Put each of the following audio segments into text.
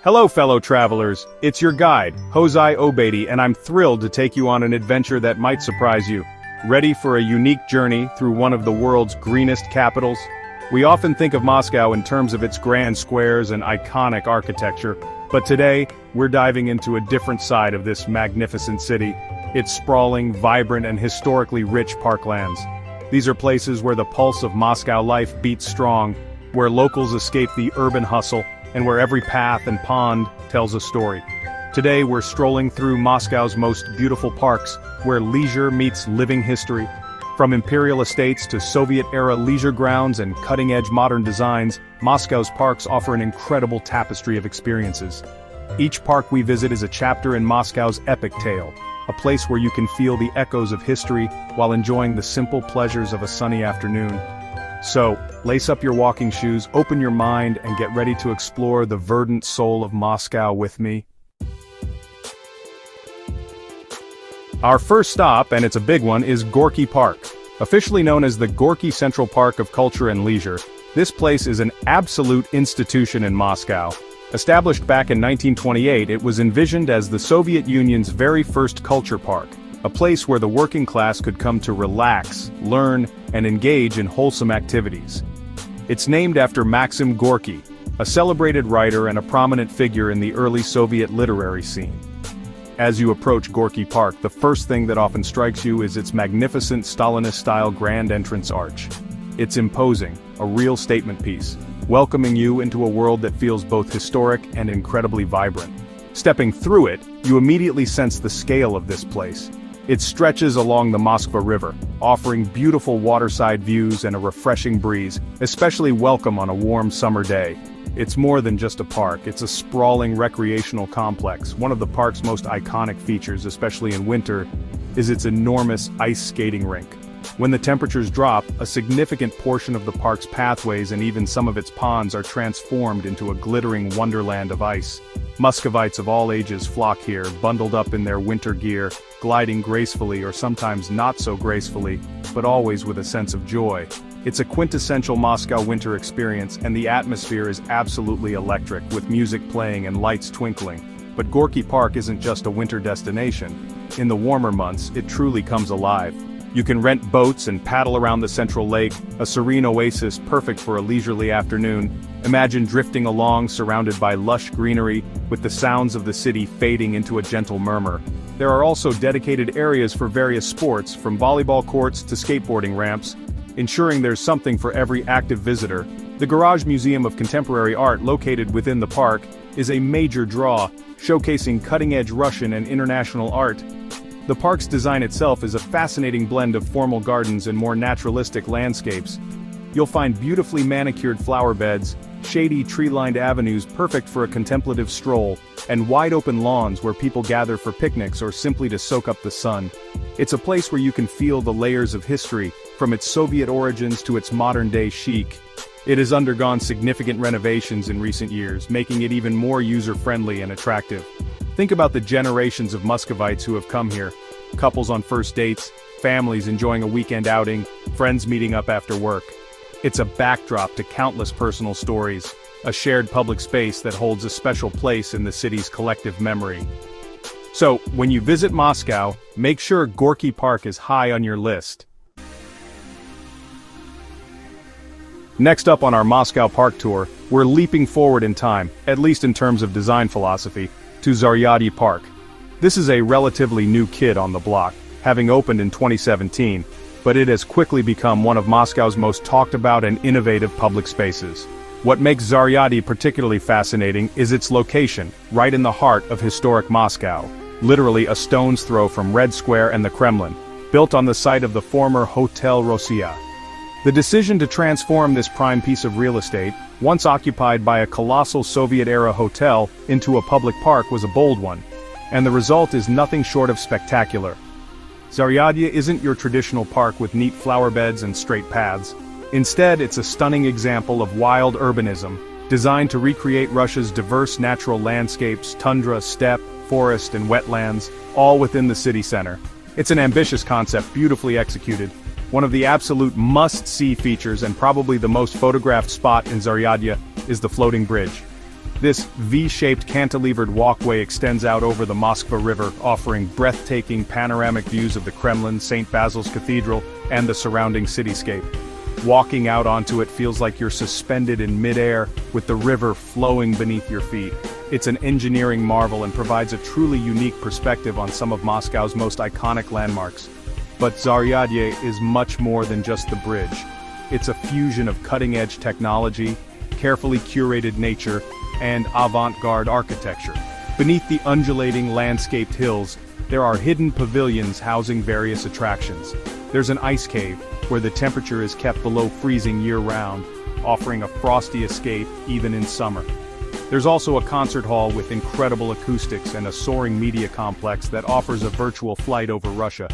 Hello fellow travelers, it's your guide, Hosai Obeidy, and I'm thrilled to take you on an adventure that might surprise you. Ready for a unique journey through one of the world's greenest capitals? We often think of Moscow in terms of its grand squares and iconic architecture, but today, we're diving into a different side of this magnificent city, its sprawling, vibrant, and historically rich parklands. These are places where the pulse of Moscow life beats strong, where locals escape the urban hustle, and where every path and pond tells a story. Today we're strolling through Moscow's most beautiful parks, where leisure meets living history. From imperial estates to Soviet-era leisure grounds and cutting-edge modern designs, Moscow's parks offer an incredible tapestry of experiences. Each park we visit is a chapter in Moscow's epic tale, a place where you can feel the echoes of history while enjoying the simple pleasures of a sunny afternoon. So, lace up your walking shoes, open your mind, and get ready to explore the verdant soul of Moscow with me. Our first stop, and it's a big one, is Gorky Park. Officially known as the Gorky Central Park of Culture and Leisure, this place is an absolute institution in Moscow. Established back in 1928, it was envisioned as the Soviet Union's very first culture park, a place where the working class could come to relax, learn, and engage in wholesome activities. It's named after Maxim Gorky, a celebrated writer and a prominent figure in the early Soviet literary scene. As you approach Gorky Park, the first thing that often strikes you is its magnificent Stalinist-style grand entrance arch. It's imposing, a real statement piece, welcoming you into a world that feels both historic and incredibly vibrant. Stepping through it, you immediately sense the scale of this place. It stretches along the Moskva River, offering beautiful waterside views and a refreshing breeze, especially welcome on a warm summer day. It's more than just a park, it's a sprawling recreational complex. One of the park's most iconic features, especially in winter, is its enormous ice skating rink. When the temperatures drop, a significant portion of the park's pathways and even some of its ponds are transformed into a glittering wonderland of ice. Muscovites of all ages flock here, bundled up in their winter gear, gliding gracefully or sometimes not so gracefully, but always with a sense of joy. It's a quintessential Moscow winter experience, and the atmosphere is absolutely electric, with music playing and lights twinkling. But Gorky Park isn't just a winter destination. In the warmer months, it truly comes alive. You can rent boats and paddle around the central lake, a serene oasis perfect for a leisurely afternoon. Imagine drifting along surrounded by lush greenery, with the sounds of the city fading into a gentle murmur. There are also dedicated areas for various sports, from volleyball courts to skateboarding ramps, ensuring there's something for every active visitor. The Garage Museum of Contemporary Art, located within the park, is a major draw, showcasing cutting-edge Russian and international art. The park's design itself is a fascinating blend of formal gardens and more naturalistic landscapes. You'll find beautifully manicured flower beds, shady tree-lined avenues perfect for a contemplative stroll, and wide-open lawns where people gather for picnics or simply to soak up the sun. It's a place where you can feel the layers of history, from its Soviet origins to its modern-day chic. It has undergone significant renovations in recent years, making it even more user-friendly and attractive. Think about the generations of Muscovites who have come here. Couples on first dates, families enjoying a weekend outing, friends meeting up after work. It's a backdrop to countless personal stories, a shared public space that holds a special place in the city's collective memory. So, when you visit Moscow, make sure Gorky Park is high on your list. Next up on our Moscow Park tour, we're leaping forward in time, at least in terms of design philosophy, to Zaryadye Park. This is a relatively new kid on the block, having opened in 2017, but it has quickly become one of Moscow's most talked about and innovative public spaces. What makes Zaryadye particularly fascinating is its location, right in the heart of historic Moscow, literally a stone's throw from Red Square and the Kremlin, built on the site of the former Hotel Rossiya. The decision to transform this prime piece of real estate, once occupied by a colossal Soviet-era hotel, into a public park was a bold one, and the result is nothing short of spectacular. Zaryadye isn't your traditional park with neat flower beds and straight paths. Instead, it's a stunning example of wild urbanism, designed to recreate Russia's diverse natural landscapes, tundra, steppe, forest, and wetlands, all within the city center. It's an ambitious concept, beautifully executed. One of the absolute must-see features, and probably the most photographed spot in Zaryadye, is the floating bridge. This V-shaped cantilevered walkway extends out over the Moskva River, offering breathtaking panoramic views of the Kremlin, St. Basil's Cathedral, and the surrounding cityscape. Walking out onto it feels like you're suspended in midair, with the river flowing beneath your feet. It's an engineering marvel and provides a truly unique perspective on some of Moscow's most iconic landmarks. But Zaryadye is much more than just the bridge. It's a fusion of cutting-edge technology, carefully curated nature, and avant-garde architecture. Beneath the undulating landscaped hills, there are hidden pavilions housing various attractions. There's an ice cave, where the temperature is kept below freezing year-round, offering a frosty escape even in summer. There's also a concert hall with incredible acoustics and a soaring media complex that offers a virtual flight over Russia.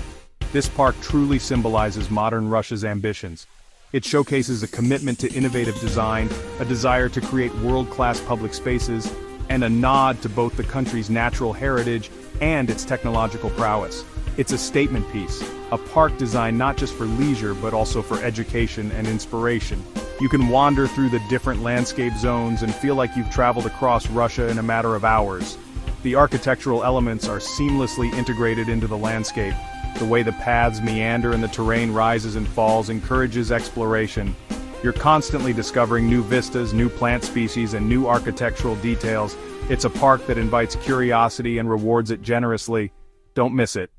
This park truly symbolizes modern Russia's ambitions. It showcases a commitment to innovative design, a desire to create world-class public spaces, and a nod to both the country's natural heritage and its technological prowess. It's a statement piece, a park designed not just for leisure but also for education and inspiration. You can wander through the different landscape zones and feel like you've traveled across Russia in a matter of hours. The architectural elements are seamlessly integrated into the landscape. The way the paths meander and the terrain rises and falls encourages exploration. You're constantly discovering new vistas, new plant species, and new architectural details. It's a park that invites curiosity and rewards it generously. Don't miss it.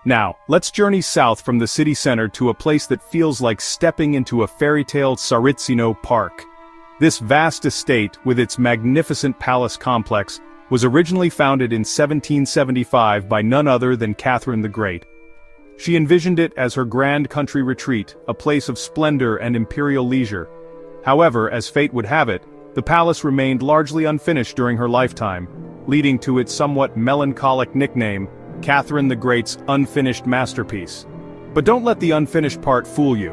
Now, let's journey south from the city center to a place that feels like stepping into a fairy-tale Tsaritsino park. This vast estate, with its magnificent palace complex, was originally founded in 1775 by none other than Catherine the Great. She envisioned it as her grand country retreat, a place of splendor and imperial leisure. However, as fate would have it, the palace remained largely unfinished during her lifetime, leading to its somewhat melancholic nickname, Catherine the Great's unfinished masterpiece. But don't let the unfinished part fool you.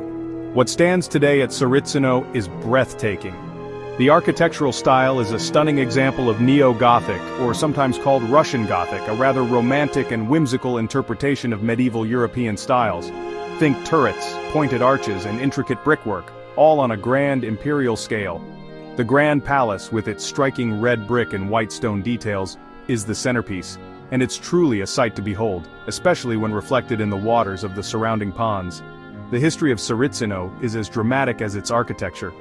What stands today at Tsaritsino is breathtaking. The architectural style is a stunning example of Neo-Gothic, or sometimes called Russian Gothic, a rather romantic and whimsical interpretation of medieval European styles. Think turrets, pointed arches, and intricate brickwork, all on a grand imperial scale. The Grand Palace, with its striking red brick and white stone details, is the centerpiece, and it's truly a sight to behold, especially when reflected in the waters of the surrounding ponds. The history of Tsaritsino is as dramatic as its architecture.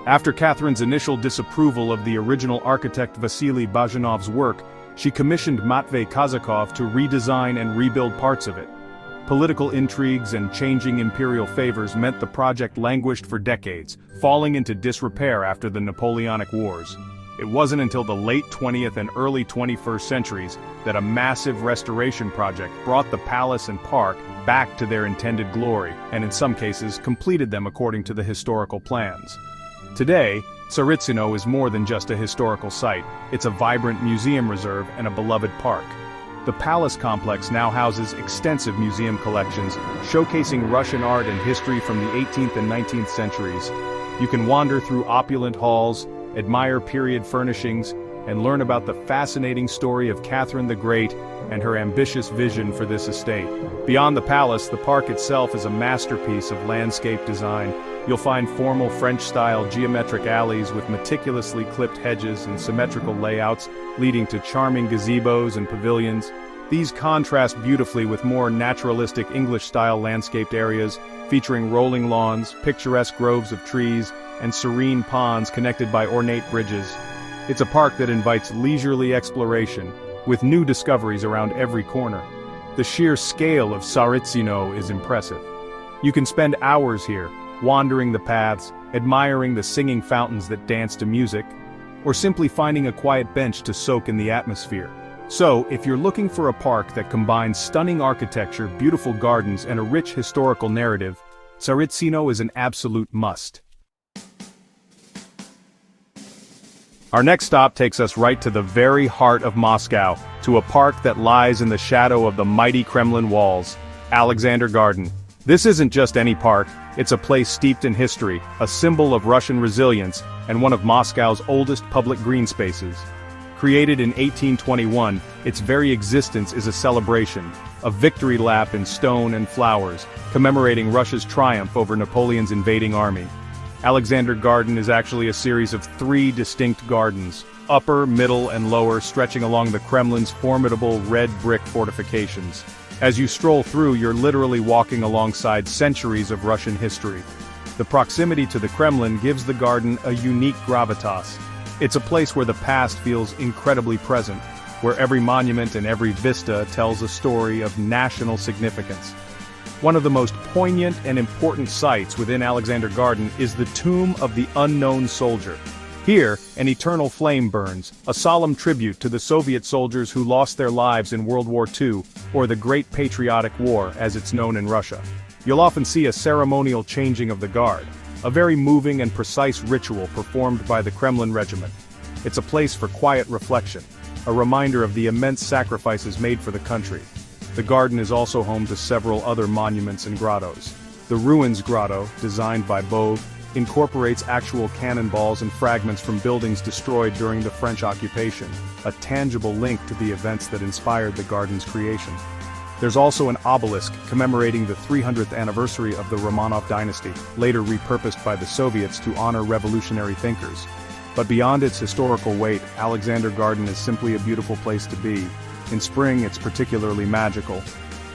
After Catherine's initial disapproval of the original architect Vasily Bajanov's work, she commissioned Matvey Kazakov to redesign and rebuild parts of it. Political intrigues and changing imperial favors meant the project languished for decades, falling into disrepair after the Napoleonic Wars. It wasn't until the late 20th and early 21st centuries that a massive restoration project brought the palace and park back to their intended glory, and in some cases completed them according to the historical plans. Today, Tsaritsino is more than just a historical site. It's a vibrant museum reserve and a beloved park. The palace complex now houses extensive museum collections, showcasing Russian art and history from the 18th and 19th centuries. You can wander through opulent halls, admire period furnishings, and learn about the fascinating story of Catherine the Great and her ambitious vision for this estate. Beyond the palace, the park itself is a masterpiece of landscape design. You'll find formal French-style geometric alleys with meticulously clipped hedges and symmetrical layouts, leading to charming gazebos and pavilions. These contrast beautifully with more naturalistic English-style landscaped areas, featuring rolling lawns, picturesque groves of trees, and serene ponds connected by ornate bridges. It's a park that invites leisurely exploration, with new discoveries around every corner. The sheer scale of Tsaritsino is impressive. You can spend hours here, wandering the paths, admiring the singing fountains that dance to music, or simply finding a quiet bench to soak in the atmosphere. So, if you're looking for a park that combines stunning architecture, beautiful gardens, and a rich historical narrative, Tsaritsino is an absolute must. Our next stop takes us right to the very heart of Moscow, to a park that lies in the shadow of the mighty Kremlin walls, Alexander Garden. This isn't just any park, it's a place steeped in history, a symbol of Russian resilience, and one of Moscow's oldest public green spaces. Created in 1821, its very existence is a celebration, a victory lap in stone and flowers, commemorating Russia's triumph over Napoleon's invading army. Alexander Garden is actually a series of 3 distinct gardens, upper, middle, and lower, stretching along the Kremlin's formidable red brick fortifications. As you stroll through, you're literally walking alongside centuries of Russian history. The proximity to the Kremlin gives the garden a unique gravitas. It's a place where the past feels incredibly present, where every monument and every vista tells a story of national significance. One of the most poignant and important sites within Alexander Garden is the Tomb of the Unknown Soldier. Here, an eternal flame burns, a solemn tribute to the Soviet soldiers who lost their lives in World War II, or the Great Patriotic War as it's known in Russia. You'll often see a ceremonial changing of the guard, a very moving and precise ritual performed by the Kremlin regiment. It's a place for quiet reflection, a reminder of the immense sacrifices made for the country. The garden is also home to several other monuments and grottos. The Ruins Grotto, designed by Bove, incorporates actual cannonballs and fragments from buildings destroyed during the French occupation, a tangible link to the events that inspired the garden's creation. There's also an obelisk commemorating the 300th anniversary of the Romanov dynasty, later repurposed by the Soviets to honor revolutionary thinkers. But beyond its historical weight, Alexander Garden is simply a beautiful place to be. In spring, it's particularly magical.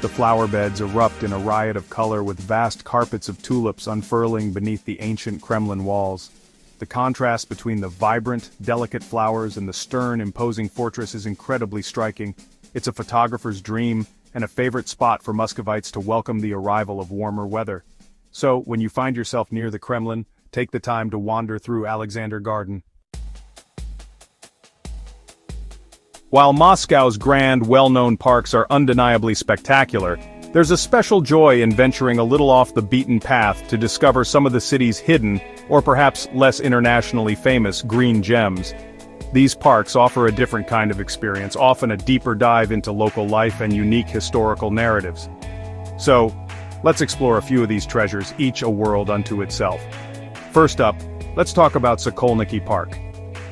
The flower beds erupt in a riot of color with vast carpets of tulips unfurling beneath the ancient Kremlin walls. The contrast between the vibrant, delicate flowers and the stern, imposing fortress is incredibly striking. It's a photographer's dream, and a favorite spot for Muscovites to welcome the arrival of warmer weather. So, when you find yourself near the Kremlin, take the time to wander through Alexander Garden. While Moscow's grand, well-known parks are undeniably spectacular, there's a special joy in venturing a little off the beaten path to discover some of the city's hidden, or perhaps less internationally famous, green gems. These parks offer a different kind of experience, often a deeper dive into local life and unique historical narratives. So, let's explore a few of these treasures, each a world unto itself. First up, let's talk about Sokolniki Park.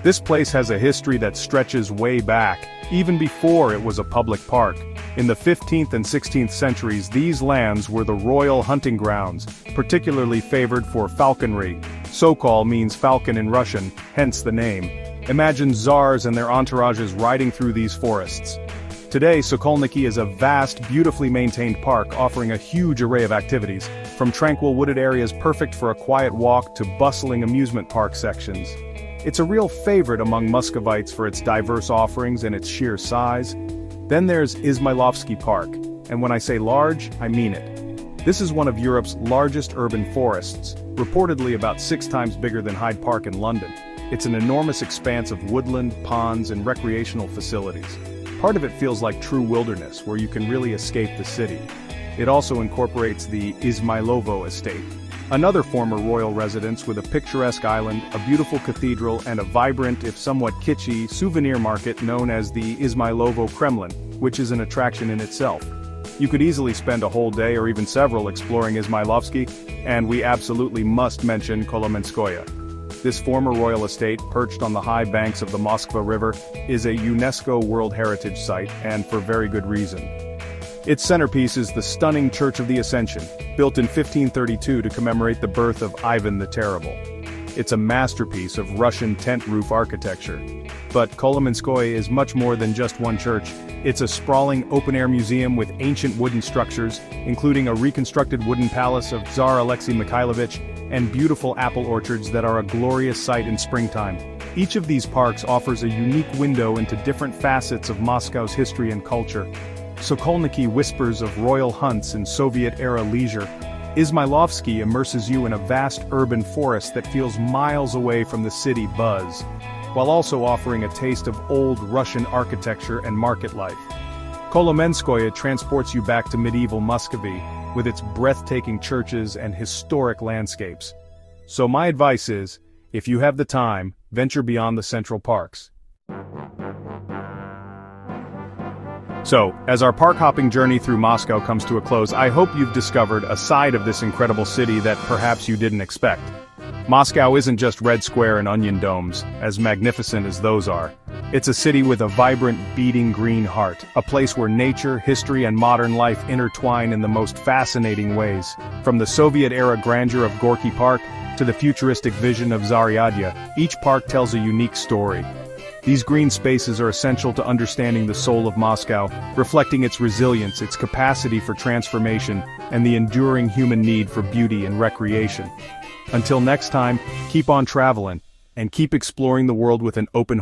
This place has a history that stretches way back, even before it was a public park. In the 15th and 16th centuries, these lands were the royal hunting grounds, particularly favored for falconry. Sokol means falcon in Russian, hence the name. Imagine czars and their entourages riding through these forests. Today, Sokolniki is a vast, beautifully maintained park offering a huge array of activities, from tranquil wooded areas perfect for a quiet walk to bustling amusement park sections. It's a real favorite among Muscovites for its diverse offerings and its sheer size. Then there's Izmailovsky Park, and when I say large, I mean it. This is one of Europe's largest urban forests, reportedly about 6 times bigger than Hyde Park in London. It's an enormous expanse of woodland, ponds, and recreational facilities. Part of it feels like true wilderness, where you can really escape the city. It also incorporates the Izmailovo estate, another former royal residence with a picturesque island, a beautiful cathedral, and a vibrant, if somewhat kitschy, souvenir market known as the Izmailovo Kremlin, which is an attraction in itself. You could easily spend a whole day or even several exploring Izmailovsky, and we absolutely must mention Kolomenskoye. This former royal estate, perched on the high banks of the Moskva River, is a UNESCO World Heritage Site, and for very good reason. Its centerpiece is the stunning Church of the Ascension, built in 1532 to commemorate the birth of Ivan the Terrible. It's a masterpiece of Russian tent roof architecture. But Kolomenskoye is much more than just one church. It's a sprawling open-air museum with ancient wooden structures, including a reconstructed wooden palace of Tsar Alexei Mikhailovich, and beautiful apple orchards that are a glorious sight in springtime. Each of these parks offers a unique window into different facets of Moscow's history and culture. Sokolniki whispers of royal hunts and Soviet-era leisure. Izmailovsky immerses you in a vast urban forest that feels miles away from the city buzz, while also offering a taste of old Russian architecture and market life. Kolomenskoye transports you back to medieval Muscovy, with its breathtaking churches and historic landscapes. So my advice is, if you have the time, venture beyond the central parks. So, as our park-hopping journey through Moscow comes to a close, I hope you've discovered a side of this incredible city that perhaps you didn't expect. Moscow isn't just Red Square and onion domes, as magnificent as those are. It's a city with a vibrant, beating green heart, a place where nature, history, and modern life intertwine in the most fascinating ways. From the Soviet-era grandeur of Gorky Park, to the futuristic vision of Zaryadya, each park tells a unique story. These green spaces are essential to understanding the soul of Moscow, reflecting its resilience, its capacity for transformation, and the enduring human need for beauty and recreation. Until next time, keep on traveling, and keep exploring the world with an open heart.